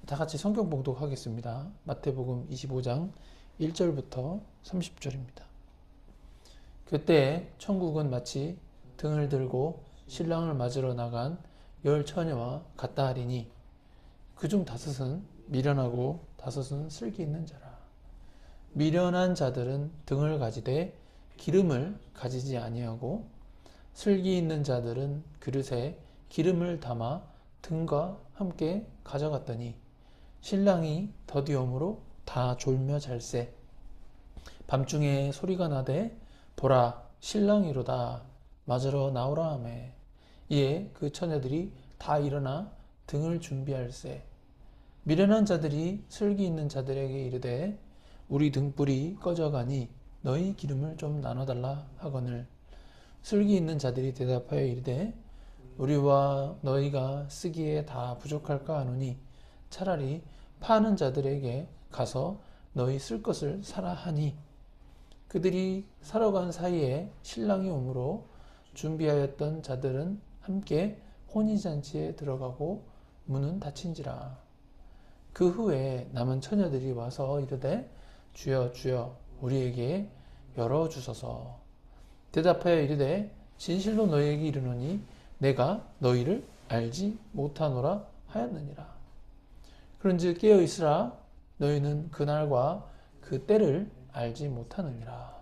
다 같이 성경 봉독하겠습니다. 마태복음 25장 1절부터 30절입니다. 그때 천국은 마치 등을 들고 신랑을 맞으러 나간 10 처녀와 같다 하리니 그중 5은 미련하고 5은 슬기 있는 자라. 미련한 자들은 등을 가지되 기름을 가지지 아니하고 슬기 있는 자들은 그릇에 기름을 담아 등과 함께 가져갔더니 신랑이 더디오므로 다 졸며 잘세. 밤중에 소리가 나되 보라 신랑이로다 맞으러 나오라 하매 이에 그 처녀들이 다 일어나 등을 준비할세. 미련한 자들이 슬기 있는 자들에게 이르되 우리 등불이 꺼져가니 너희 기름을 좀 나눠달라 하거늘 슬기 있는 자들이 대답하여 이르되 우리와 너희가 쓰기에 다 부족할까 하노니 차라리 파는 자들에게 가서 너희 쓸 것을 사라 하니 그들이 사러 간 사이에 신랑이 오므로 준비하였던 자들은 함께 혼인잔치에 들어가고 문은 닫힌지라. 그 후에 남은 처녀들이 와서 이르되 주여 주여 우리에게 열어주소서. 대답하여 이르되 진실로 너희에게 이르노니 내가 너희를 알지 못하노라 하였느니라. 그런즉 깨어 있으라 너희는 그날과 그 때를 알지 못하느니라.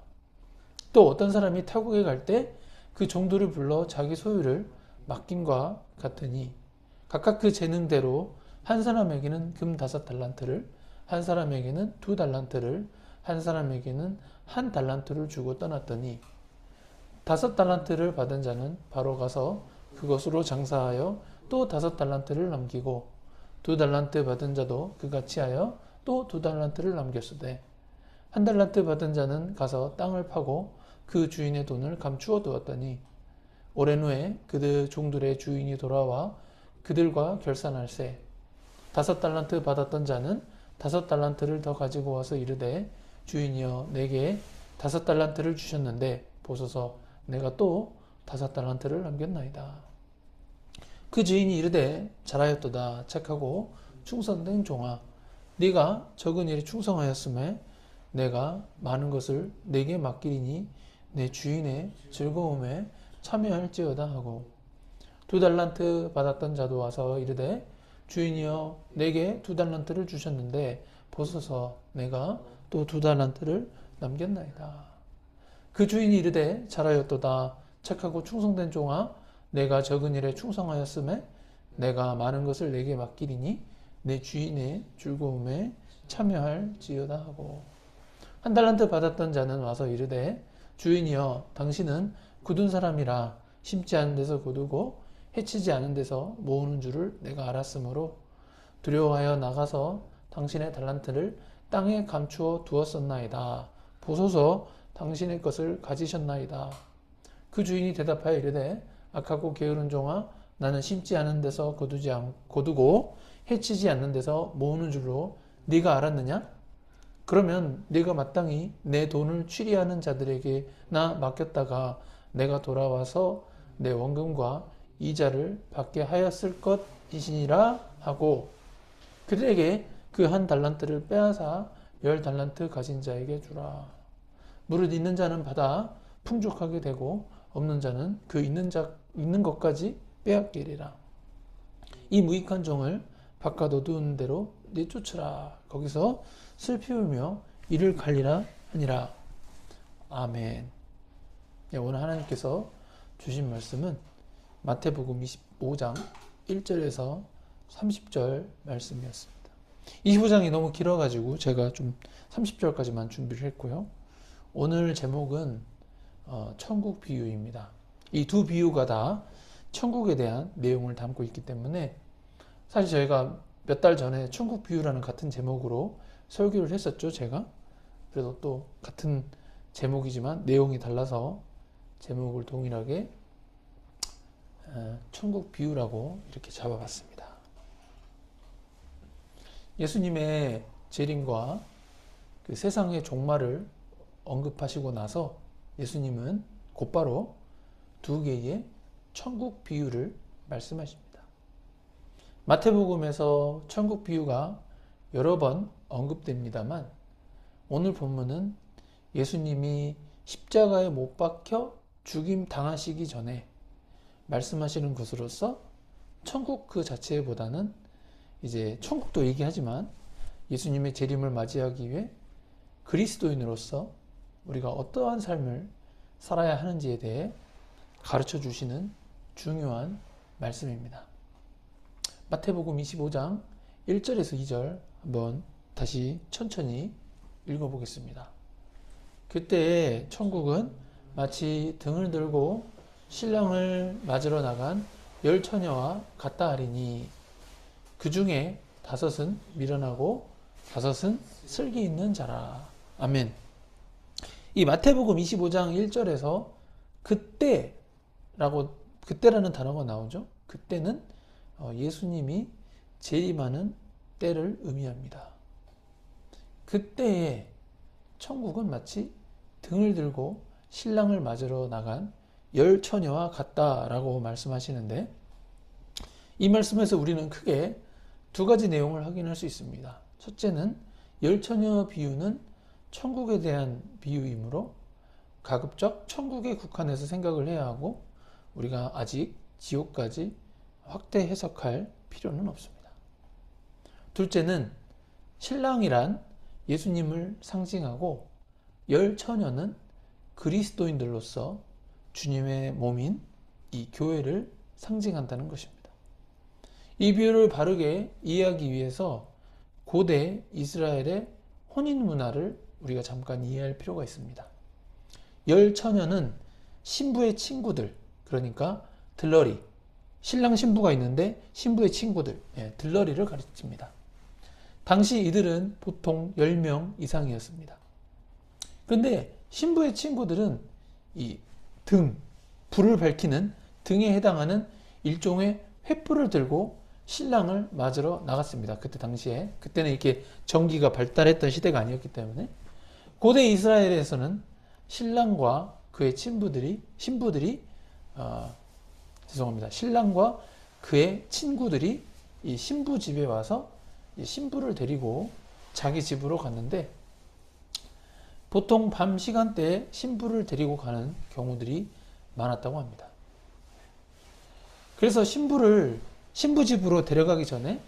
또 어떤 사람이 타국에 갈 때 그 종들을 불러 자기 소유를 맡김과 같으니 각각 그 재능대로 한 사람에게는 금 5달란트를 한 사람에게는 2달란트를 한 사람에게는 1달란트를 주고 떠났더니 5달란트를 받은 자는 바로 가서 그것으로 장사하여 또 5달란트를 남기고 2달란트 받은 자도 그같이 하여 또 2달란트를 남겼으되 1달란트 받은 자는 가서 땅을 파고 그 주인의 돈을 감추어 두었더니 오랜 후에 그들 종들의 주인이 돌아와 그들과 결산할세. 5달란트 받았던 자는 5달란트를 더 가지고 와서 이르되 주인이여 내게 5달란트를 주셨는데 보소서 내가 또 5달란트를 남겼나이다. 그 주인이 이르되 잘하였도다 착하고 충성된 종아 네가 적은 일에 충성하였음에 내가 많은 것을 네게 맡기리니 내 주인의 즐거움에 참여할지어다 하고 2달란트 받았던 자도 와서 이르되 주인이여 내게 2달란트를 주셨는데 보소서 내가 또 2달란트를 남겼나이다. 그 주인이 이르되 잘하였도다 착하고 충성된 종아 내가 적은 일에 충성하였음에 내가 많은 것을 내게 맡기리니 내 주인의 즐거움에 참여할지어다 하고 1달란트 받았던 자는 와서 이르되 주인이여 당신은 굳은 사람이라 심지 않은 데서 거두고 해치지 않은 데서 모으는 줄을 내가 알았으므로 두려워하여 나가서 당신의 달란트를 땅에 감추어 두었었나이다. 보소서 당신의 것을 가지셨나이다. 그 주인이 대답하여 이르되 악하고 게으른 종아 나는 심지 않은 데서 거두고 해치지 않는 데서 모으는 줄로 네가 알았느냐? 그러면 네가 마땅히 내 돈을 취리하는 자들에게 나 맡겼다가 내가 돌아와서 내 원금과 이자를 받게 하였을 것이시니라 하고 그들에게 그 1달란트를 빼앗아 10달란트 가진 자에게 주라. 무릇 있는 자는 받아 풍족하게 되고 없는 자는 그 있는 것까지 빼앗기리라. 이 무익한 종을 바깥 어두운 데로 내쫓으라. 거기서 슬피 울며 이를 갈리라 하니라. 아멘. 오늘 하나님께서 주신 말씀은 마태복음 25장 1절에서 30절 말씀이었습니다. 25장이 너무 길어가지고 제가 좀 30절까지만 준비를 했고요. 오늘 제목은 천국 비유입니다. 이 두 비유가 다 천국에 대한 내용을 담고 있기 때문에 사실 저희가 몇 달 전에 천국 비유라는 같은 제목으로 설교를 했었죠, 제가. 그래서 또 같은 제목이지만 내용이 달라서 제목을 동일하게 천국 비유라고 이렇게 잡아봤습니다. 예수님의 재림과 그 세상의 종말을 언급하시고 나서 예수님은 곧바로 2개의 천국 비유를 말씀하십니다. 마태복음에서 천국 비유가 여러 번 언급됩니다만 오늘 본문은 예수님이 십자가에 못 박혀 죽임 당하시기 전에 말씀하시는 것으로서 천국 그 자체보다는 이제 천국도 얘기하지만 예수님의 재림을 맞이하기 위해 그리스도인으로서 우리가 어떠한 삶을 살아야 하는지에 대해 가르쳐 주시는 중요한 말씀입니다. 마태복음 25장 1절에서 2절 한번 다시 천천히 읽어보겠습니다. 그때 천국은 마치 등을 들고 신랑을 맞으러 나간 10처녀와 같다 하리니 그 중에 5은 미련하고 5은 슬기 있는 자라. 아멘. 이 마태복음 25장 1절에서 그때라는 단어가 나오죠. 그때는 예수님이 재림하는 때를 의미합니다. 그때에 천국은 마치 등을 들고 신랑을 맞으러 나간 10처녀와 같다라고 말씀하시는데 이 말씀에서 우리는 크게 2가지 내용을 확인할 수 있습니다. 첫째는 10처녀 비유는 천국에 대한 비유이므로 가급적 천국에 국한해서 생각을 해야 하고 우리가 아직 지옥까지 확대 해석할 필요는 없습니다. 둘째는 신랑이란 예수님을 상징하고 10처녀는 그리스도인들로서 주님의 몸인 이 교회를 상징한다는 것입니다. 이 비유를 바르게 이해하기 위해서 고대 이스라엘의 혼인 문화를 우리가 잠깐 이해할 필요가 있습니다. 10처녀는 신부의 친구들, 그러니까 들러리, 신랑 신부가 있는데 신부의 친구들, 들러리를 가르칩니다. 당시 이들은 보통 10명 이상이었습니다. 그런데 신부의 친구들은 이 불을 밝히는 등에 해당하는 일종의 횃불을 들고 신랑을 맞으러 나갔습니다. 그때 당시에. 그때는 이렇게 전기가 발달했던 시대가 아니었기 때문에. 고대 이스라엘에서는 신랑과 그의 신부들이 신랑과 그의 친구들이 이 신부 집에 와서 이 신부를 데리고 자기 집으로 갔는데 보통 밤 시간대에 신부를 데리고 가는 경우들이 많았다고 합니다. 그래서 신부를 신부 집으로 데려가기 전에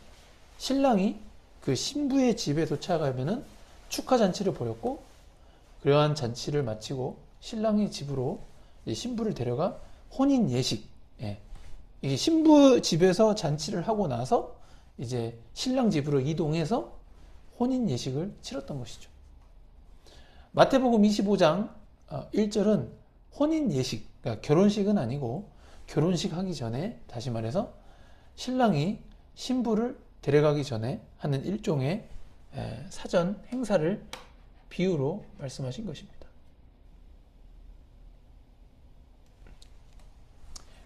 신랑이 그 신부의 집에 도착하면은 축하 잔치를 벌였고 그러한 잔치를 마치고 신랑의 집으로 신부를 데려가 혼인 예식, 이게 신부 집에서 잔치를 하고 나서 이제 신랑 집으로 이동해서 혼인 예식을 치렀던 것이죠. 마태복음 25장 1절은 혼인 예식, 그러니까 결혼식은 아니고 결혼식 하기 전에, 다시 말해서 신랑이 신부를 데려가기 전에 하는 일종의 사전 행사를 비유로 말씀하신 것입니다.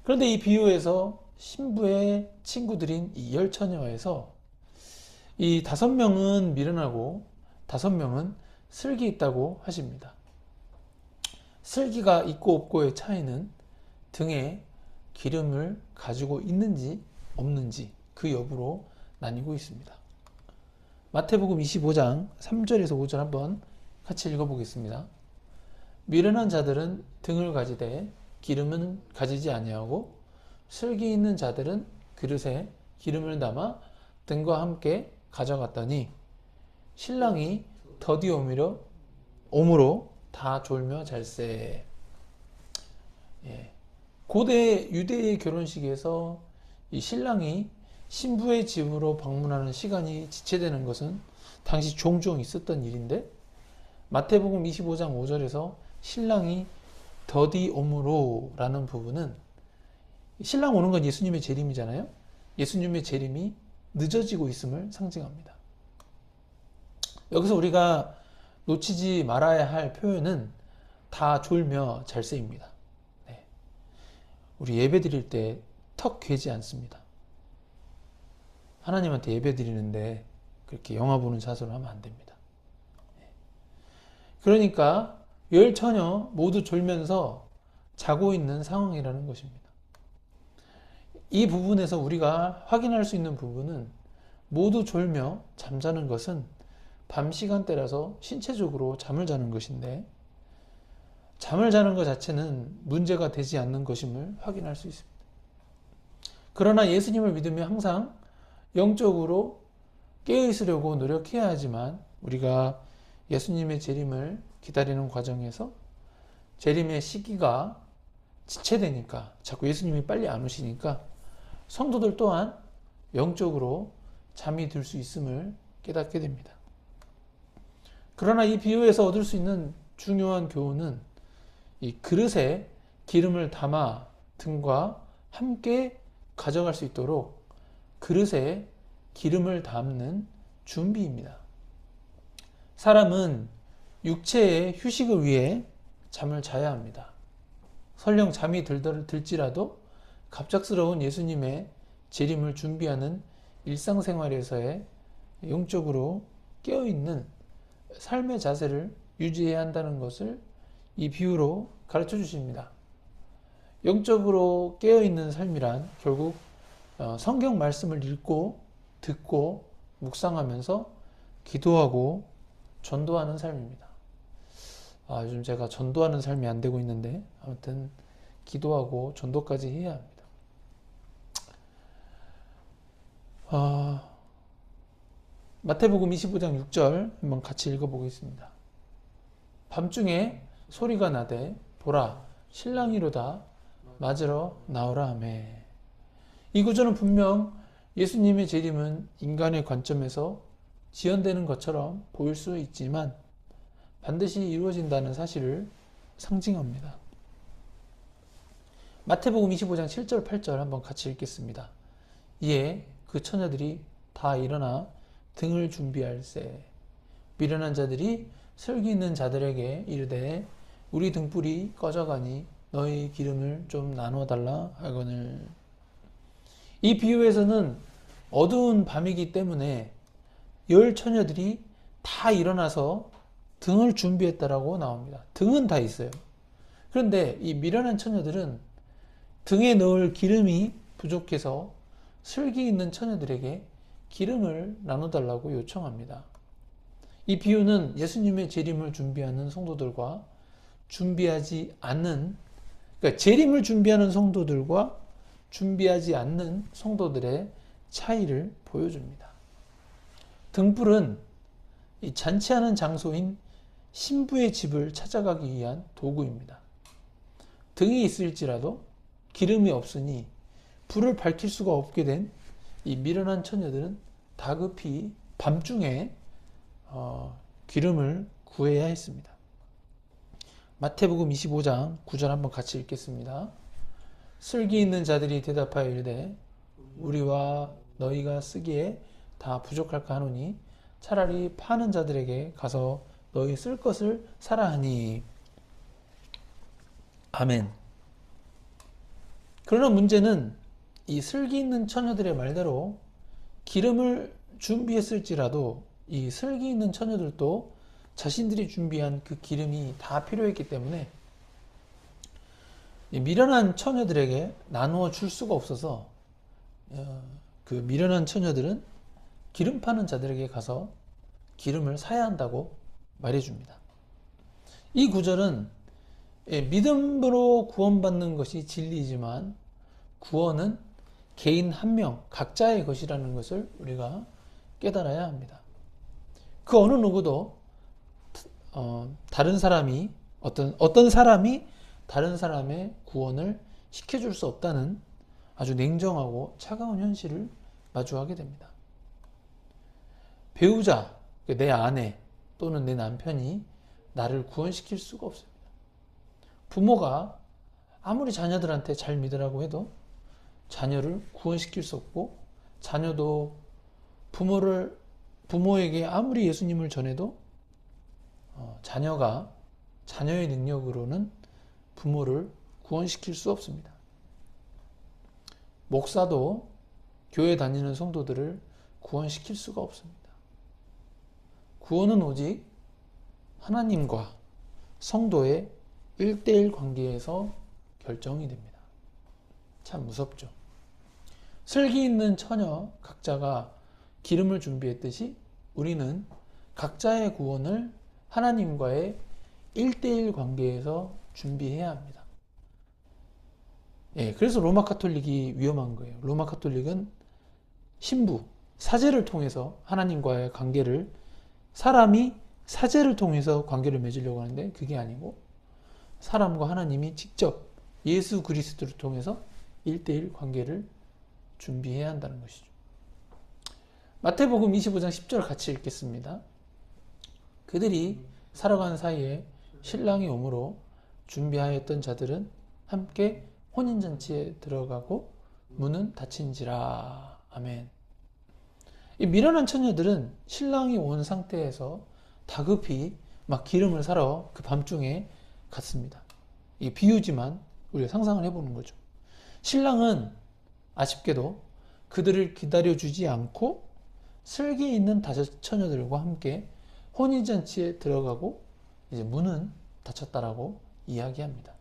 그런데 이 비유에서 신부의 친구들인 이 10처녀에서 이 5명은 미련하고 5명은 슬기 있다고 하십니다. 슬기가 있고 없고의 차이는 등에 기름을 가지고 있는지 없는지 그 여부로 나뉘고 있습니다. 마태복음 25장 3절에서 5절 한번 같이 읽어보겠습니다. 미련한 자들은 등을 가지되 기름은 가지지 아니하고 슬기 있는 자들은 그릇에 기름을 담아 등과 함께 가져갔더니 신랑이 더디 오므로 다 졸며 잘세. 고대 유대의 결혼식에서 이 신랑이 신부의 집으로 방문하는 시간이 지체되는 것은 당시 종종 있었던 일인데 마태복음 25장 5절에서 신랑이 더디 오므로 라는 부분은 신랑 오는 건 예수님의 재림이잖아요. 예수님의 재림이 늦어지고 있음을 상징합니다. 여기서 우리가 놓치지 말아야 할 표현은 다 졸며 잘세입니다. 우리 예배 드릴 때 턱 괴지 않습니다. 하나님한테 예배 드리는데 그렇게 영화 보는 자세로 하면 안 됩니다. 그러니까 10처녀 모두 졸면서 자고 있는 상황이라는 것입니다. 이 부분에서 우리가 확인할 수 있는 부분은 모두 졸며 잠자는 것은 밤 시간대라서 신체적으로 잠을 자는 것인데 잠을 자는 것 자체는 문제가 되지 않는 것임을 확인할 수 있습니다. 그러나 예수님을 믿으며 항상 영적으로 깨어있으려고 노력해야 하지만 우리가 예수님의 재림을 기다리는 과정에서 재림의 시기가 지체되니까 자꾸 예수님이 빨리 안 오시니까 성도들 또한 영적으로 잠이 들 수 있음을 깨닫게 됩니다. 그러나 이 비유에서 얻을 수 있는 중요한 교훈은 이 그릇에 기름을 담아 등과 함께 가져갈 수 있도록 그릇에 기름을 담는 준비입니다. 사람은 육체의 휴식을 위해 잠을 자야 합니다. 설령 잠이 들지라도 갑작스러운 예수님의 재림을 준비하는 일상생활에서의 영적으로 깨어있는 삶의 자세를 유지해야 한다는 것을 이 비유로 가르쳐 주십니다. 영적으로 깨어있는 삶이란 결국 성경 말씀을 읽고 듣고 묵상하면서 기도하고 전도하는 삶입니다. 요즘 제가 전도하는 삶이 안 되고 있는데 아무튼 기도하고 전도까지 해야 합니다. 마태복음 25장 6절 한번 같이 읽어보겠습니다. 밤중에 소리가 나되 보라 신랑이로다 맞으러 나오라 하매. 이 구절은 분명 예수님의 재림은 인간의 관점에서 지연되는 것처럼 보일 수 있지만 반드시 이루어진다는 사실을 상징합니다. 마태복음 25장 7절 8절 한번 같이 읽겠습니다. 이에 그 처녀들이 다 일어나 등을 준비할세. 미련한 자들이 슬기 있는 자들에게 이르되 우리 등불이 꺼져가니 너희 기름을 좀 나누어 달라 하거늘. 이 비유에서는 어두운 밤이기 때문에 10 처녀들이 다 일어나서 등을 준비했다라고 나옵니다. 등은 다 있어요. 그런데 이 미련한 처녀들은 등에 넣을 기름이 부족해서 슬기 있는 처녀들에게 기름을 나눠달라고 요청합니다. 이 비유는 예수님의 재림을 준비하는 성도들과 준비하지 않는, 그러니까 재림을 준비하는 성도들과 준비하지 않는 성도들의 차이를 보여줍니다. 등불은 이 잔치하는 장소인 신부의 집을 찾아가기 위한 도구입니다. 등이 있을지라도 기름이 없으니 불을 밝힐 수가 없게 된 이 미련한 처녀들은 다급히 밤중에 기름을 구해야 했습니다. 마태복음 25장 9절 한번 같이 읽겠습니다. 슬기 있는 자들이 대답하여 이르되 우리와 너희가 쓰기에 다 부족할까 하노니 차라리 파는 자들에게 가서 너희 쓸 것을 사라 하니. 아멘. 그러나 문제는 이 슬기 있는 처녀들의 말대로 기름을 준비했을지라도 이 슬기 있는 처녀들도 자신들이 준비한 그 기름이 다 필요했기 때문에 미련한 처녀들에게 나누어 줄 수가 없어서 그 미련한 처녀들은 기름 파는 자들에게 가서 기름을 사야 한다고 말해줍니다. 이 구절은 믿음으로 구원받는 것이 진리이지만 구원은 개인 한 명 각자의 것이라는 것을 우리가 깨달아야 합니다. 그 어느 누구도 다른 사람이 어떤 사람이 다른 사람의 구원을 시켜줄 수 없다는 아주 냉정하고 차가운 현실을 마주하게 됩니다. 배우자, 내 아내 또는 내 남편이 나를 구원시킬 수가 없습니다. 부모가 아무리 자녀들한테 잘 믿으라고 해도 자녀를 구원시킬 수 없고, 자녀도 부모에게 아무리 예수님을 전해도 자녀가 자녀의 능력으로는 부모를 구원시킬 수 없습니다. 목사도 교회 다니는 성도들을 구원시킬 수가 없습니다. 구원은 오직 하나님과 성도의 1:1 관계에서 결정이 됩니다. 참 무섭죠. 슬기 있는 처녀 각자가 기름을 준비했듯이 우리는 각자의 구원을 하나님과의 1대1 관계에서 준비해야 합니다. 예, 그래서 로마 카톨릭이 위험한 거예요. 로마 카톨릭은 신부, 사제를 통해서 하나님과의 관계를, 사람이 사제를 통해서 관계를 맺으려고 하는데 그게 아니고 사람과 하나님이 직접 예수 그리스도를 통해서 1대1 관계를 준비해야 한다는 것이죠. 마태복음 25장 10절 같이 읽겠습니다. 그들이 살아가는 사이에 신랑이 오므로 준비하였던 자들은 함께 혼인잔치에 들어가고 문은 닫힌지라. 아멘. 이 미련한 처녀들은 신랑이 온 상태에서 다급히 막 기름을 사러 그 밤중에 갔습니다. 이게 비유지만 우리가 상상을 해보는 거죠. 신랑은 아쉽게도 그들을 기다려주지 않고 슬기 있는 다섯 처녀들과 함께 혼인잔치에 들어가고 이제 문은 닫혔다라고 이야기합니다.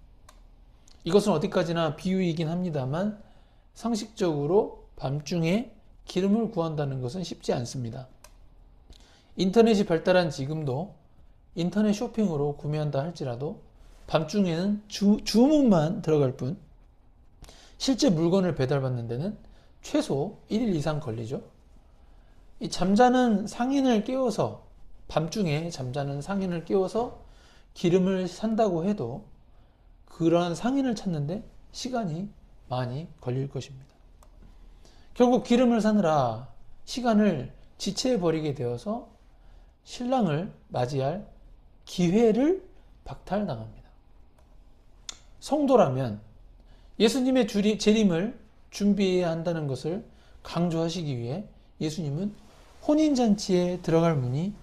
이것은 어디까지나 비유이긴 합니다만 상식적으로 밤중에 기름을 구한다는 것은 쉽지 않습니다. 인터넷이 발달한 지금도 인터넷 쇼핑으로 구매한다 할지라도 밤중에는 주문만 들어갈 뿐 실제 물건을 배달받는 데는 최소 1일 이상 걸리죠. 이 잠자는 상인을 깨워서, 밤중에 잠자는 상인을 깨워서 기름을 산다고 해도 그러한 상인을 찾는데 시간이 많이 걸릴 것입니다. 결국 기름을 사느라 시간을 지체해버리게 되어서 신랑을 맞이할 기회를 박탈당합니다. 성도라면 예수님의 재림을 준비해야 한다는 것을 강조하시기 위해 예수님은 혼인잔치에 들어갈 문이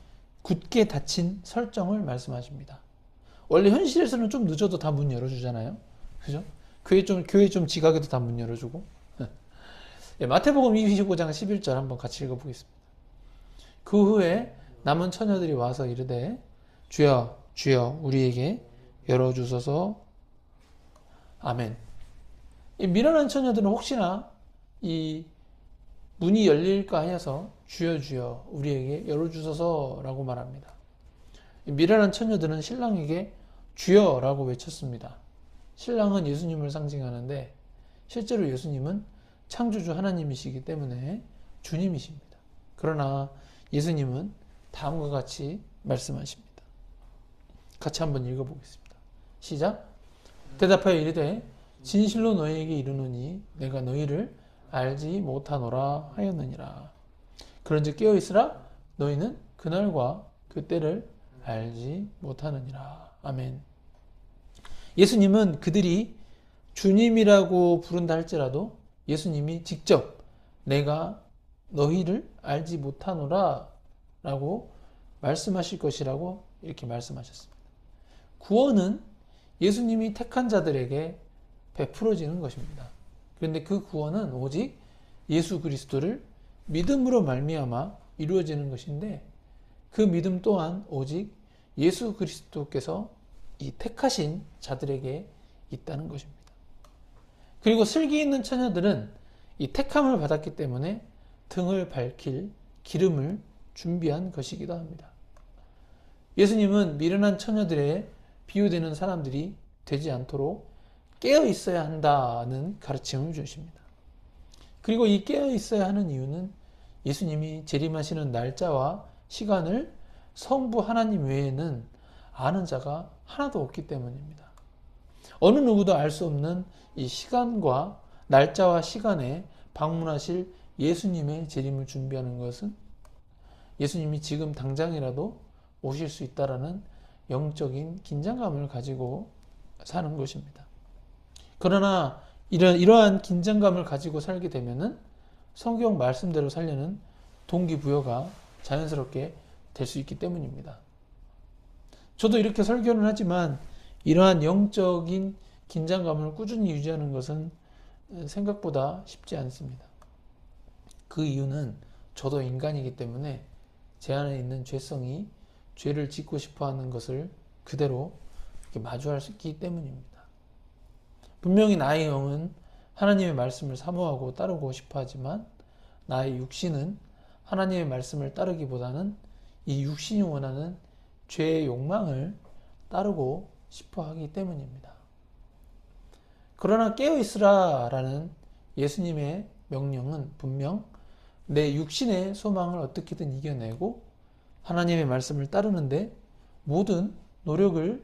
굳게 닫힌 설정을 말씀하십니다. 원래 현실에서는 좀 늦어도 다 문 열어주잖아요. 그죠? 교회 좀 지각해도 다 문 열어주고. 마태복음 25장 11절 한번 같이 읽어보겠습니다. 그 후에 남은 처녀들이 와서 이르되 주여 주여 우리에게 열어주소서. 아멘. 이 미련한 처녀들은 혹시나 이 문이 열릴까 하여서 주여 주여 우리에게 열어주소서라고 말합니다. 이 미련한 처녀들은 신랑에게 주여라고 외쳤습니다. 신랑은 예수님을 상징하는데 실제로 예수님은 창조주 하나님이시기 때문에 주님이십니다. 그러나 예수님은 다음과 같이 말씀하십니다. 같이 한번 읽어보겠습니다. 시작. 대답하여 이르되 진실로 너희에게 이르노니 내가 너희를 알지 못하노라 하였느니라. 그런즉 깨어있으라. 너희는 그날과 그때를 알지 못하느니라. 아멘. 예수님은 그들이 주님이라고 부른다 할지라도 예수님이 직접 내가 너희를 알지 못하노라 라고 말씀하실 것이라고 이렇게 말씀하셨습니다. 구원은 예수님이 택한 자들에게 베풀어지는 것입니다. 그런데 그 구원은 오직 예수 그리스도를 믿음으로 말미암아 이루어지는 것인데 그 믿음 또한 오직 예수 그리스도께서 이 택하신 자들에게 있다는 것입니다. 그리고 슬기 있는 처녀들은 이 택함을 받았기 때문에 등을 밝힐 기름을 준비한 것이기도 합니다. 예수님은 미련한 처녀들의 비유되는 사람들이 되지 않도록 깨어 있어야 한다는 가르침을 주십니다. 그리고 이 깨어 있어야 하는 이유는 예수님이 재림하시는 날짜와 시간을 성부 하나님 외에는 아는 자가 하나도 없기 때문입니다. 어느 누구도 알 수 없는 이 시간과 날짜와 시간에 방문하실 예수님의 재림을 준비하는 것은 예수님이 지금 당장이라도 오실 수 있다라는 영적인 긴장감을 가지고 사는 것입니다. 그러나 이러한 긴장감을 가지고 살게 되면은 성경 말씀대로 살려는 동기부여가 자연스럽게 될 수 있기 때문입니다. 저도 이렇게 설교는 하지만 이러한 영적인 긴장감을 꾸준히 유지하는 것은 생각보다 쉽지 않습니다. 그 이유는 저도 인간이기 때문에 제 안에 있는 죄성이 죄를 짓고 싶어 하는 것을 그대로 마주할 수 있기 때문입니다. 분명히 나의 영은 하나님의 말씀을 사모하고 따르고 싶어 하지만 나의 육신은 하나님의 말씀을 따르기보다는 이 육신이 원하는 죄의 욕망을 따르고 싶어 하기 때문입니다. 그러나 깨어있으라 라는 예수님의 명령은 분명 내 육신의 소망을 어떻게든 이겨내고 하나님의 말씀을 따르는데 모든 노력을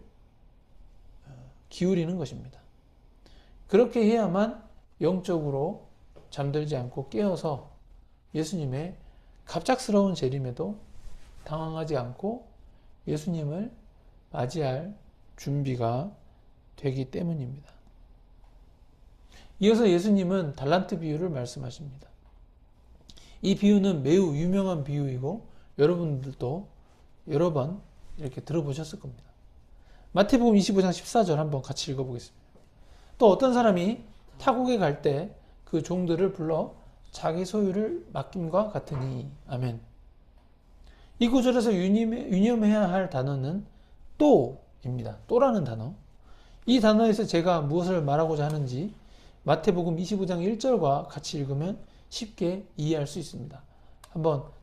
기울이는 것입니다. 그렇게 해야만 영적으로 잠들지 않고 깨어서 예수님의 갑작스러운 재림에도 당황하지 않고 예수님을 맞이할 준비가 되기 때문입니다. 이어서 예수님은 달란트 비유를 말씀하십니다. 이 비유는 매우 유명한 비유이고 여러분들도 여러 번 이렇게 들어보셨을 겁니다. 마태복음 25장 14절 한번 같이 읽어보겠습니다. 또 어떤 사람이 타국에 갈 때 그 종들을 불러 자기 소유를 맡김과 같으니. 아멘. 이 구절에서 유념해야 할 단어는 또입니다. 또라는 단어. 이 단어에서 제가 무엇을 말하고자 하는지 마태복음 25장 1절과 같이 읽으면 쉽게 이해할 수 있습니다.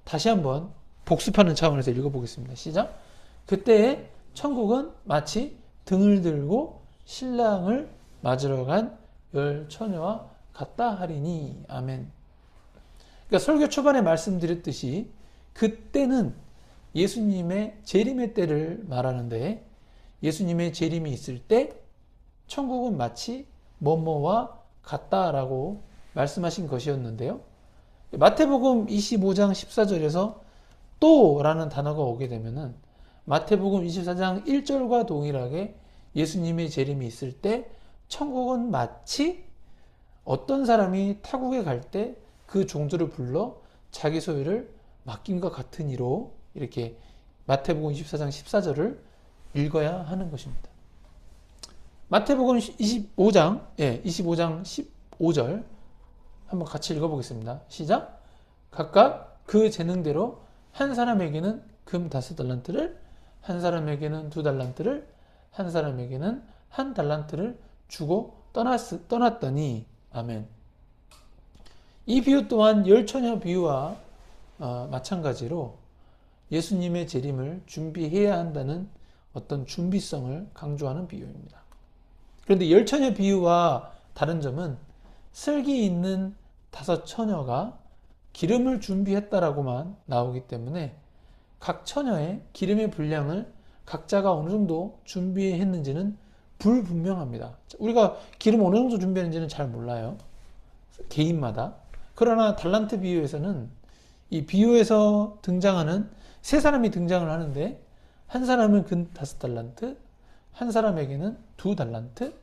다시 한번 복습하는 차원에서 읽어보겠습니다. 시작. 그때에 천국은 마치 등을 들고 신랑을 맞으러 간 열 처녀와 같다 하리니. 아멘. 그러니까 설교 초반에 말씀드렸듯이 그때는 예수님의 재림의 때를 말하는데 예수님의 재림이 있을 때 천국은 마치 뭐뭐와 같다라고 말씀하신 것이었는데요. 마태복음 25장 14절에서 또라는 단어가 오게 되면은 마태복음 24장 1절과 동일하게 예수님의 재림이 있을 때 천국은 마치 어떤 사람이 타국에 갈 때 그 종들을 불러 자기 소유를 맡김과 같으니로 이렇게 마태복음 24장 14절을 읽어야 하는 것입니다. 마태복음 25장 15절 한번 같이 읽어보겠습니다. 시작. 각각 그 재능대로 한 사람에게는 금 5달란트를, 한 사람에게는 2달란트를, 한 사람에게는 1달란트를 주고 떠났더니. 아멘. 이 비유 또한 열처녀 비유와 마찬가지로 예수님의 재림을 준비해야 한다는 어떤 준비성을 강조하는 비유입니다. 그런데 열처녀 비유와 다른 점은 슬기 있는 5처녀가 기름을 준비했다라고만 나오기 때문에 각 처녀의 기름의 분량을 각자가 어느 정도 준비했는지는 불분명합니다. 우리가 기름 어느 정도 준비했는지는 잘 몰라요. 개인마다. 그러나 달란트 비유에서는 이 비유에서 등장하는 세 사람이 등장을 하는데 한 사람은 금 5달란트, 한 사람에게는 2달란트,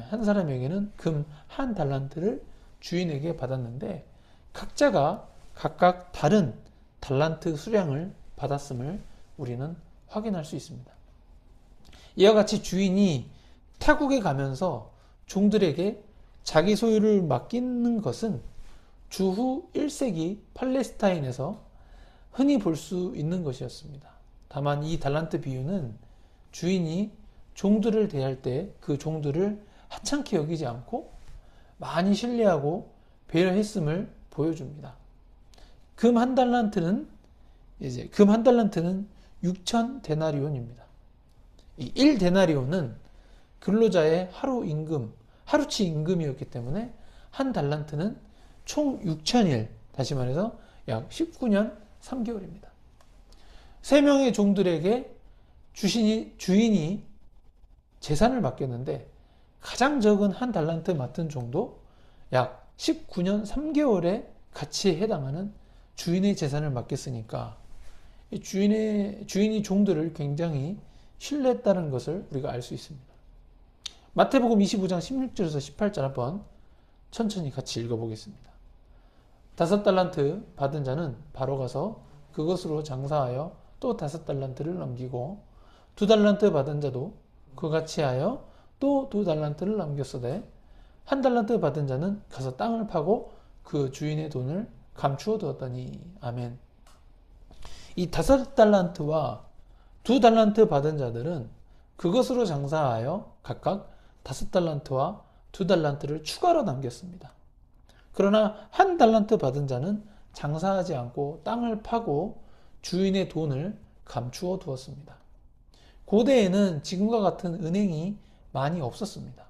한 사람에게는 금 1달란트를 주인에게 받았는데 각자가 각각 다른 달란트 수량을 받았음을 우리는 확인할 수 있습니다. 이와 같이 주인이 타국에 가면서 종들에게 자기 소유를 맡기는 것은 주후 1세기 팔레스타인에서 흔히 볼 수 있는 것이었습니다. 다만 이 달란트 비유는 주인이 종들을 대할 때 그 종들을 하찮게 여기지 않고 많이 신뢰하고 배려했음을 보여줍니다. 금 1달란트는 6천 데나리온입니다. 이 1데나리온은 근로자의 하루치 임금이었기 때문에 1달란트는 총 6천일, 다시 말해서 약 19년 3개월입니다. 3명의 종들에게 주인이 재산을 맡겼는데 가장 적은 1달란트 맡은 종도 약 19년 3개월의 가치에 해당하는 주인의 재산을 맡겼으니까 주인이 종들을 굉장히 신뢰했다는 것을 우리가 알 수 있습니다. 마태복음 25장 16절에서 18절 한번 천천히 같이 읽어보겠습니다. 5달란트 받은 자는 바로 가서 그것으로 장사하여 또 5달란트를 넘기고 2달란트 받은 자도 그같이 하여 또 2달란트를 넘겼으되 1달란트 받은 자는 가서 땅을 파고 그 주인의 돈을 감추어 두었더니. 아멘. 이 5달란트와 2달란트 받은 자들은 그것으로 장사하여 각각 5달란트와 2달란트를 추가로 남겼습니다. 그러나 1달란트 받은 자는 장사하지 않고 땅을 파고 주인의 돈을 감추어 두었습니다. 고대에는 지금과 같은 은행이 많이 없었습니다.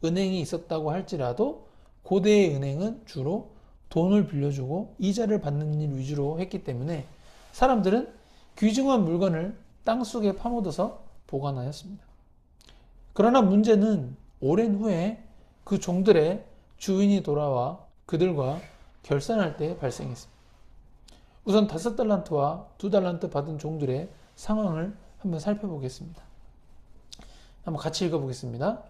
은행이 있었다고 할지라도 고대의 은행은 주로 돈을 빌려주고 이자를 받는 일 위주로 했기 때문에 사람들은 귀중한 물건을 땅속에 파묻어서 보관하였습니다. 그러나 문제는 오랜 후에 그 종들의 주인이 돌아와 그들과 결산할 때 발생했습니다. 우선 5달란트와 2달란트 받은 종들의 상황을 한번 살펴보겠습니다. 한번 같이 읽어보겠습니다.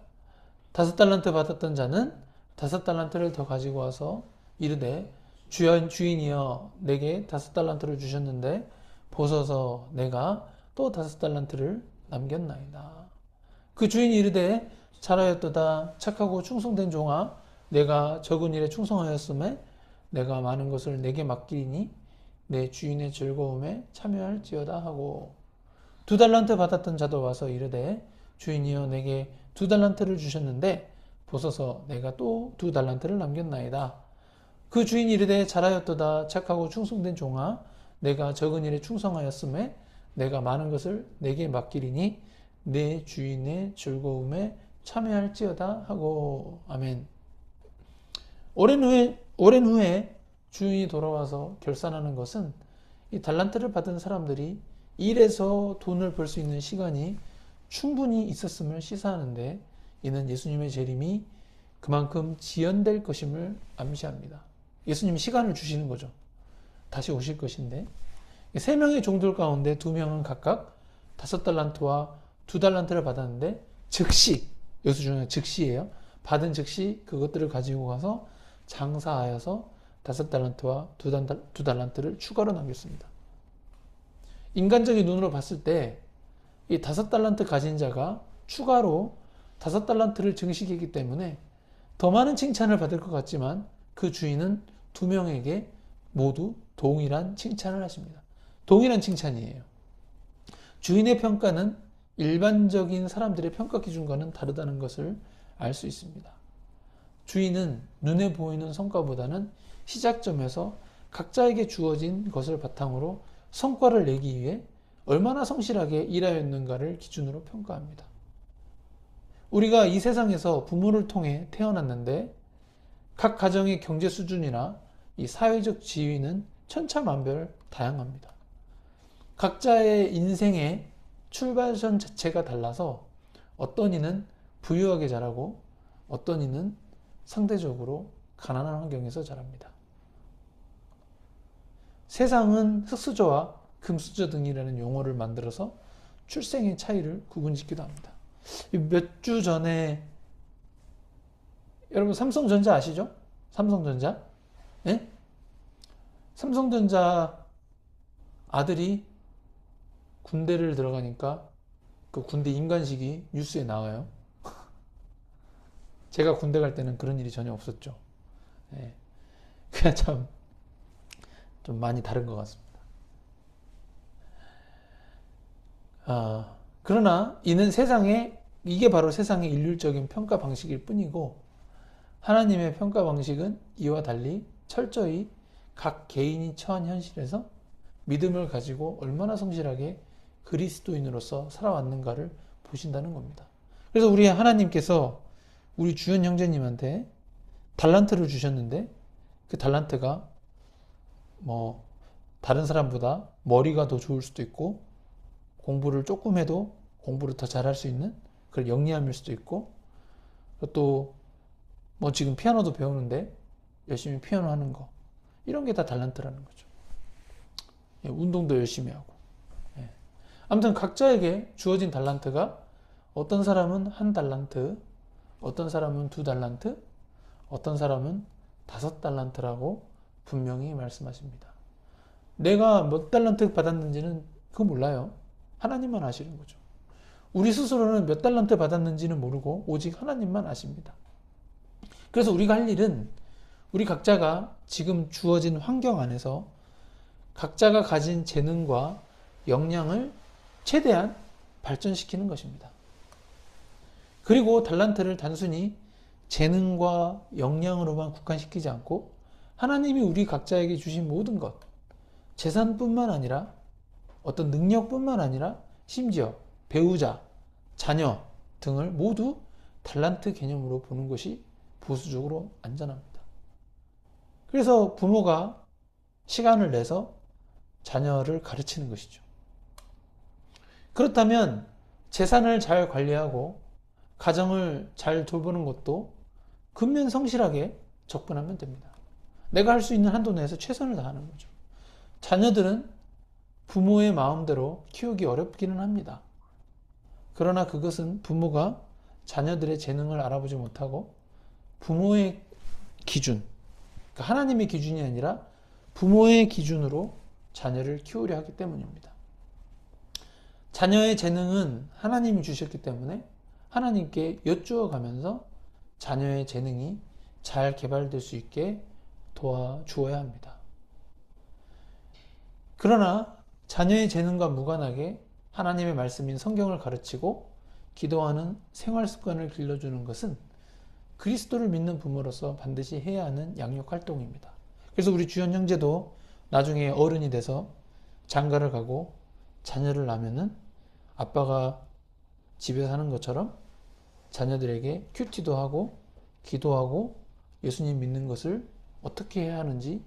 5달란트 받았던 자는 5달란트를 더 가지고 와서 이르되 주인이여 내게 5달란트를 주셨는데 보소서 내가 또 5달란트를 남겼나이다. 그 주인이 이르되 잘하였도다 착하고 충성된 종아 내가 적은 일에 충성하였음에 내가 많은 것을 내게 맡기리니 내 주인의 즐거움에 참여할지어다 하고 2달란트 받았던 자도 와서 이르되 주인이여 내게 2달란트를 주셨는데 보소서 내가 또 2달란트를 남겼나이다. 그 주인이 이르되 잘하였도다 착하고 충성된 종아 내가 적은 일에 충성하였음에 내가 많은 것을 내게 맡기리니 내 주인의 즐거움에 참여할지어다 하고 아멘. 오랜 후에 주인이 돌아와서 결산하는 것은 이 달란트를 받은 사람들이 일해서 돈을 벌 수 있는 시간이 충분히 있었음을 시사하는데 이는 예수님의 재림이 그만큼 지연될 것임을 암시합니다. 예수님이 시간을 주시는 거죠. 다시 오실 것인데 3명의 종들 가운데 2명은 각각 5달란트와 2달란트를 받았는데 즉시, 여기서 중요한 즉시예요. 받은 즉시 그것들을 가지고 가서 장사하여서 5달란트와 2달란트를 추가로 남겼습니다. 인간적인 눈으로 봤을 때 이 5달란트 가진 자가 추가로 5달란트를 증식했기 때문에 더 많은 칭찬을 받을 것 같지만 그 주인은 2명에게 모두 동일한 칭찬을 하십니다. 동일한 칭찬이에요. 주인의 평가는 일반적인 사람들의 평가 기준과는 다르다는 것을 알 수 있습니다. 주인은 눈에 보이는 성과보다는 시작점에서 각자에게 주어진 것을 바탕으로 성과를 내기 위해 얼마나 성실하게 일하였는가를 기준으로 평가합니다. 우리가 이 세상에서 부모를 통해 태어났는데 각 가정의 경제 수준이나 이 사회적 지위는 천차만별 다양합니다. 각자의 인생의 출발선 자체가 달라서 어떤 이는 부유하게 자라고 어떤 이는 상대적으로 가난한 환경에서 자랍니다. 세상은 흙수저와 금수저 등이라는 용어를 만들어서 출생의 차이를 구분짓기도 합니다. 몇 주 전에 여러분 삼성전자 아시죠? 삼성전자? 네? 삼성전자 아들이 군대를 들어가니까 그 군대 임관식이 뉴스에 나와요. 제가 군대 갈 때는 그런 일이 전혀 없었죠. 네. 그냥 참 좀 많이 다른 것 같습니다. 그러나 이게 바로 세상의 일률적인 평가 방식일 뿐이고 하나님의 평가 방식은 이와 달리 철저히 각 개인이 처한 현실에서 믿음을 가지고 얼마나 성실하게 그리스도인으로서 살아왔는가를 보신다는 겁니다. 그래서 우리 하나님께서 우리 주연 형제님한테 달란트를 주셨는데 그 달란트가 다른 사람보다 머리가 더 좋을 수도 있고 공부를 조금 해도 공부를 더 잘할 수 있는 그런 영리함일 수도 있고 또 지금 피아노도 배우는데 열심히 피아노 하는 거 이런 게 다 달란트라는 거죠. 운동도 열심히 하고. 아무튼 각자에게 주어진 달란트가 어떤 사람은 1달란트, 어떤 사람은 2달란트, 어떤 사람은 5달란트라고 분명히 말씀하십니다. 내가 몇 달란트 받았는지는 그거 몰라요. 하나님만 아시는 거죠. 우리 스스로는 몇 달란트 받았는지는 모르고 오직 하나님만 아십니다. 그래서 우리가 할 일은 우리 각자가 지금 주어진 환경 안에서 각자가 가진 재능과 역량을 최대한 발전시키는 것입니다. 그리고 달란트를 단순히 재능과 역량으로만 국한시키지 않고 하나님이 우리 각자에게 주신 모든 것, 재산뿐만 아니라 어떤 능력뿐만 아니라 심지어 배우자, 자녀 등을 모두 달란트 개념으로 보는 것이 보수적으로 안전합니다. 그래서 부모가 시간을 내서 자녀를 가르치는 것이죠. 그렇다면 재산을 잘 관리하고 가정을 잘 돌보는 것도 근면성실하게 접근하면 됩니다. 내가 할 수 있는 한도 내에서 최선을 다하는 거죠. 자녀들은 부모의 마음대로 키우기 어렵기는 합니다. 그러나 그것은 부모가 자녀들의 재능을 알아보지 못하고 부모의 기준, 그러니까 하나님의 기준이 아니라 부모의 기준으로 자녀를 키우려 하기 때문입니다. 자녀의 재능은 하나님이 주셨기 때문에 하나님께 여쭈어 가면서 자녀의 재능이 잘 개발될 수 있게 도와주어야 합니다. 그러나 자녀의 재능과 무관하게 하나님의 말씀인 성경을 가르치고 기도하는 생활 습관을 길러주는 것은 그리스도를 믿는 부모로서 반드시 해야 하는 양육 활동입니다. 그래서 우리 주연 형제도 나중에 어른이 돼서 장가를 가고 자녀를 낳으면은 아빠가 집에서 하는 것처럼 자녀들에게 큐티도 하고 기도하고 예수님 믿는 것을 어떻게 해야 하는지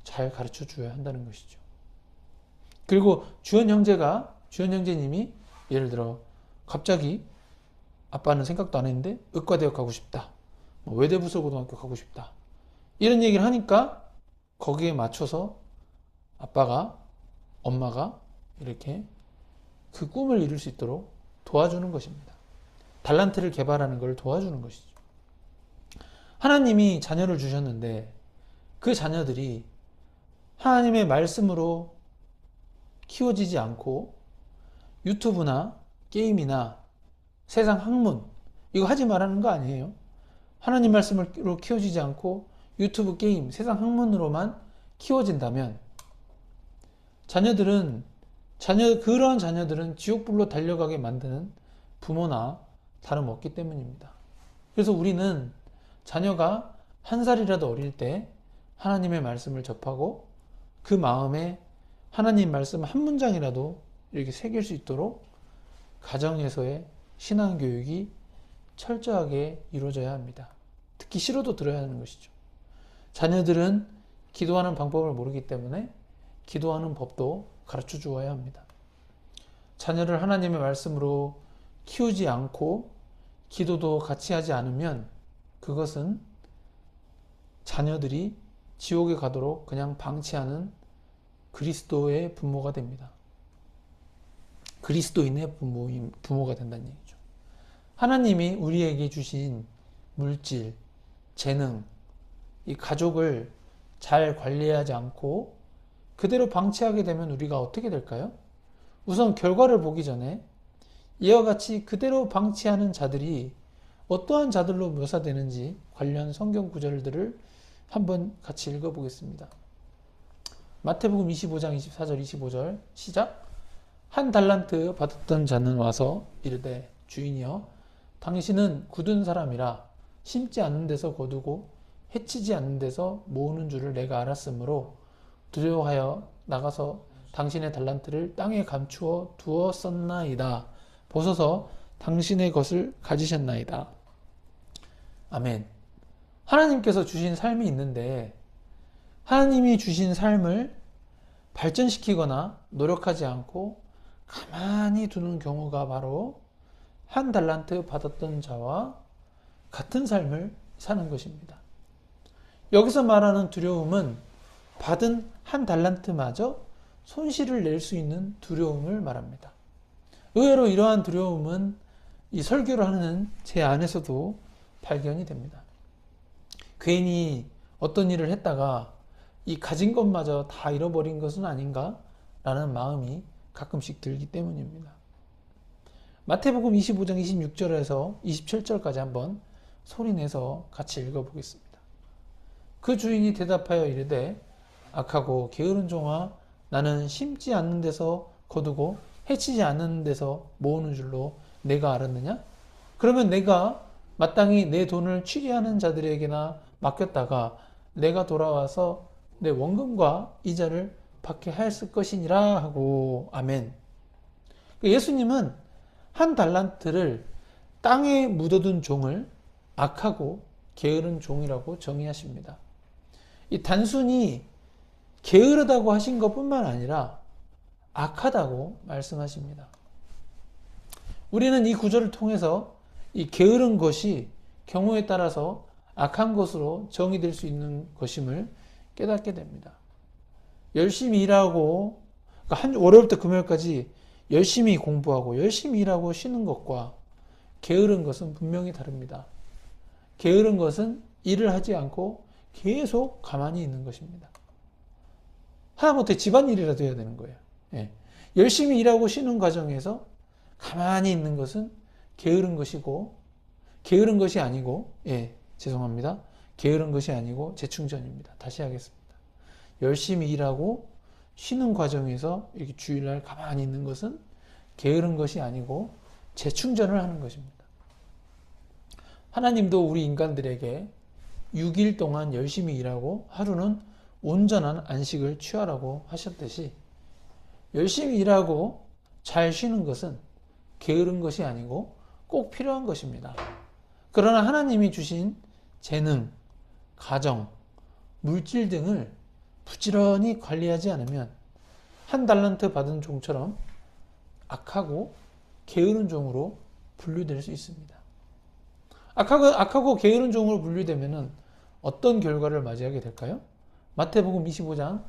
잘 가르쳐 줘야 한다는 것이죠. 그리고 주연 형제님이 예를 들어 갑자기 아빠는 생각도 안 했는데 의과대학 가고 싶다, 외대부설고등학교 가고 싶다, 이런 얘기를 하니까 거기에 맞춰서 엄마가 이렇게 그 꿈을 이룰 수 있도록 도와주는 것입니다. 달란트를 개발하는 걸 도와주는 것이죠. 하나님이 자녀를 주셨는데 그 자녀들이 하나님의 말씀으로 키워지지 않고 유튜브나 게임이나 세상 학문, 이거 하지 말라는 거 아니에요. 하나님 말씀으로 키워지지 않고 유튜브, 게임, 세상 학문으로만 키워진다면 그런 자녀들은 지옥불로 달려가게 만드는 부모나 다름없기 때문입니다. 그래서 우리는 자녀가 한 살이라도 어릴 때 하나님의 말씀을 접하고 그 마음에 하나님 말씀 한 문장이라도 이렇게 새길 수 있도록 가정에서의 신앙교육이 철저하게 이루어져야 합니다. 듣기 싫어도 들어야 하는 것이죠. 자녀들은 기도하는 방법을 모르기 때문에 기도하는 법도 가르쳐 주어야 합니다. 자녀를 하나님의 말씀으로 키우지 않고 기도도 같이 하지 않으면 그것은 자녀들이 지옥에 가도록 그냥 방치하는 그리스도의 부모가 됩니다. 그리스도인의 부모가 된다는 얘기죠. 하나님이 우리에게 주신 물질, 재능, 이 가족을 잘 관리하지 않고 그대로 방치하게 되면 우리가 어떻게 될까요? 우선 결과를 보기 전에 이와 같이 그대로 방치하는 자들이 어떠한 자들로 묘사되는지 관련 성경 구절들을 한번 같이 읽어보겠습니다. 마태복음 25장 24절 25절 시작. 한 달란트 받았던 자는 와서 이르되 주인이여 당신은 굳은 사람이라 심지 않는 데서 거두고 해치지 않는 데서 모으는 줄을 내가 알았으므로 두려워하여 나가서 당신의 달란트를 땅에 감추어 두었었나이다. 보소서 당신의 것을 가지셨나이다. 아멘. 하나님께서 주신 삶이 있는데 하나님이 주신 삶을 발전시키거나 노력하지 않고 가만히 두는 경우가 바로 한 달란트 받았던 자와 같은 삶을 사는 것입니다. 여기서 말하는 두려움은 받은 한 달란트마저 손실을 낼 수 있는 두려움을 말합니다. 의외로 이러한 두려움은 이 설교를 하는 제 안에서도 발견이 됩니다. 괜히 어떤 일을 했다가 이 가진 것마저 다 잃어버린 것은 아닌가? 라는 마음이 가끔씩 들기 때문입니다. 마태복음 25장 26절에서 27절까지 한번 소리내서 같이 읽어보겠습니다. 그 주인이 대답하여 이르되 악하고 게으른 종아 나는 심지 않는 데서 거두고 해치지 않는 데서 모으는 줄로 내가 알았느냐? 그러면 내가 마땅히 내 돈을 취리하는 자들에게나 맡겼다가 내가 돌아와서 내 원금과 이자를 받게 하였을 것이니라 하고. 아멘. 예수님은 한 달란트를 땅에 묻어둔 종을 악하고 게으른 종이라고 정의하십니다. 이 단순히 게으르다고 하신 것뿐만 아니라 악하다고 말씀하십니다. 우리는 이 구절을 통해서 이 게으른 것이 경우에 따라서 악한 것으로 정의될 수 있는 것임을 깨닫게 됩니다. 열심히 일하고, 그러니까 월요일부터 금요일까지 열심히 공부하고 열심히 일하고 쉬는 것과 게으른 것은 분명히 다릅니다. 게으른 것은 일을 하지 않고 계속 가만히 있는 것입니다. 하다못해 집안일이라도 해야 되는 거예요. 예. 열심히 일하고 쉬는 과정에서 가만히 있는 것은 게으른 것이고, 게으른 것이 아니고, 죄송합니다. 게으른 것이 아니고 재충전입니다. 다시 하겠습니다. 열심히 일하고 쉬는 과정에서 이렇게 주일날 가만히 있는 것은 게으른 것이 아니고 재충전을 하는 것입니다. 하나님도 우리 인간들에게 6일 동안 열심히 일하고 하루는 온전한 안식을 취하라고 하셨듯이 열심히 일하고 잘 쉬는 것은 게으른 것이 아니고 꼭 필요한 것입니다. 그러나 하나님이 주신 재능, 가정, 물질 등을 부지런히 관리하지 않으면 한 달란트 받은 종처럼 악하고 게으른 종으로 분류될 수 있습니다. 악하고 게으른 종으로 분류되면 어떤 결과를 맞이하게 될까요? 마태복음 25장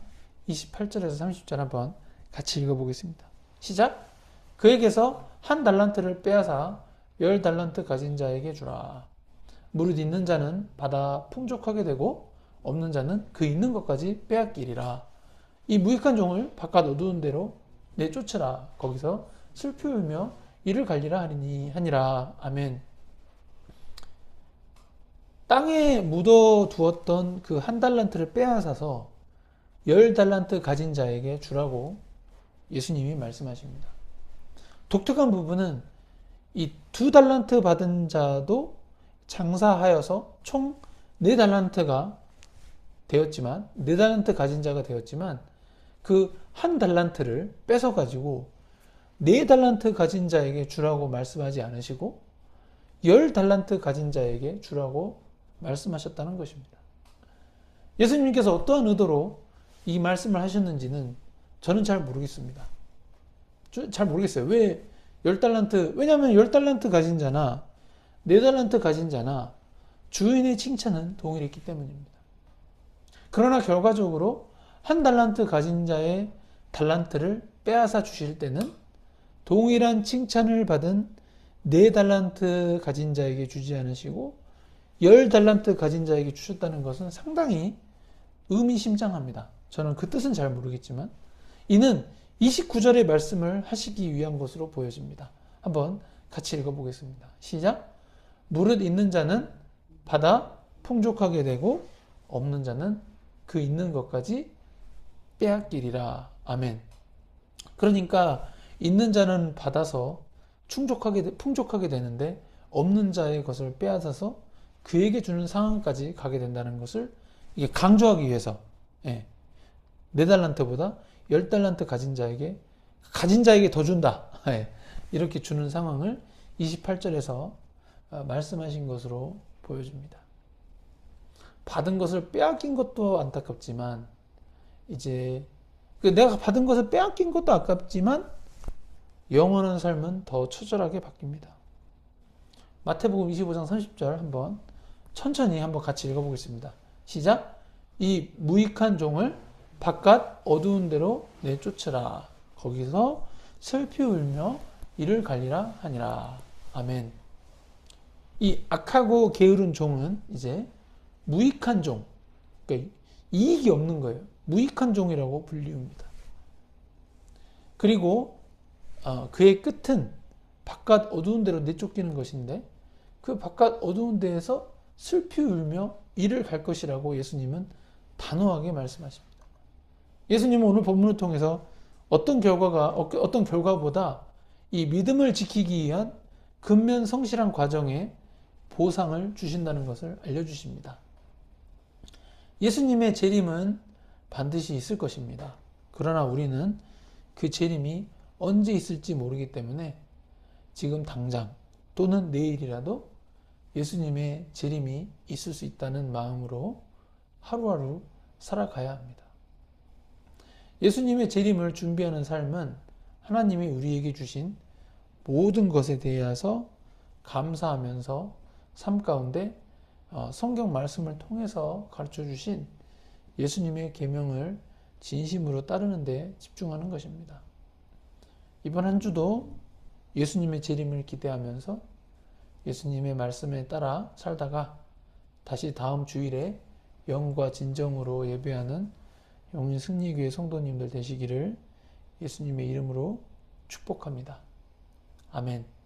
28절에서 30절 한번 같이 읽어보겠습니다. 시작! 그에게서 한 달란트를 빼앗아 10달란트 가진 자에게 주라. 무릇 있는 자는 받아 풍족하게 되고 없는 자는 그 있는 것까지 빼앗기리라. 이 무익한 종을 바깥 어두운 데로 내쫓으라. 거기서 슬피 울며 이를 갈리라 하니라. 아멘. 땅에 묻어두었던 그 한 달란트를 빼앗아서 10달란트 가진 자에게 주라고 예수님이 말씀하십니다. 독특한 부분은 이 2달란트 받은 자도 장사하여서 총 4달란트가 되었지만, 4달란트 가진 자가 되었지만, 그 한 달란트를 뺏어가지고 4달란트 가진 자에게 주라고 말씀하지 않으시고 10달란트 가진 자에게 주라고 말씀하셨다는 것입니다. 예수님께서 어떠한 의도로 이 말씀을 하셨는지는 저는 잘 모르겠습니다. 잘 모르겠어요. 왜 10달란트, 왜냐하면 10달란트 가진 자나 4달란트 가진 자나 주인의 칭찬은 동일했기 때문입니다. 그러나 결과적으로 한 달란트 가진 자의 달란트를 빼앗아 주실 때는 동일한 칭찬을 받은 4달란트 가진 자에게 주지 않으시고 10달란트 가진 자에게 주셨다는 것은 상당히 의미심장합니다. 저는 그 뜻은 잘 모르겠지만 이는 29절의 말씀을 하시기 위한 것으로 보여집니다. 한번 같이 읽어보겠습니다. 시작! 무릇 있는 자는 받아 풍족하게 되고 없는 자는 그 있는 것까지 빼앗기리라. 아멘. 그러니까 있는 자는 받아서 풍족하게 되는데 없는 자의 것을 빼앗아서 그에게 주는 상황까지 가게 된다는 것을 이게 강조하기 위해서 4달란트보다 10달란트 가진 자에게 더 준다. 이렇게 주는 상황을 28절에서 말씀하신 것으로 보여집니다. 받은 것을 빼앗긴 것도 안타깝지만 이제 내가 받은 것을 빼앗긴 것도 아깝지만 영원한 삶은 더 처절하게 바뀝니다. 마태복음 25장 30절 한번 천천히 한번 같이 읽어보겠습니다. 시작! 이 무익한 종을 바깥 어두운 데로 내쫓으라. 거기서 슬피 울며 이를 갈리라 하니라. 아멘. 이 악하고 게으른 종은 이제 무익한 종, 그러니까 이익이 없는 거예요. 무익한 종이라고 불리웁니다. 그리고 그의 끝은 바깥 어두운 데로 내쫓기는 것인데 그 바깥 어두운 데에서 슬피 울며 이를 갈 것이라고 예수님은 단호하게 말씀하십니다. 예수님은 오늘 본문을 통해서 어떤 결과보다 이 믿음을 지키기 위한 근면 성실한 과정에 보상을 주신다는 것을 알려주십니다. 예수님의 재림은 반드시 있을 것입니다. 그러나 우리는 그 재림이 언제 있을지 모르기 때문에 지금 당장 또는 내일이라도 예수님의 재림이 있을 수 있다는 마음으로 하루하루 살아가야 합니다. 예수님의 재림을 준비하는 삶은 하나님이 우리에게 주신 모든 것에 대해서 감사하면서 삶 가운데 성경 말씀을 통해서 가르쳐 주신 예수님의 계명을 진심으로 따르는 데 집중하는 것입니다. 이번 한 주도 예수님의 재림을 기대하면서 예수님의 말씀에 따라 살다가 다시 다음 주일에 영과 진정으로 예배하는 영인승리교회 성도님들 되시기를 예수님의 이름으로 축복합니다. 아멘.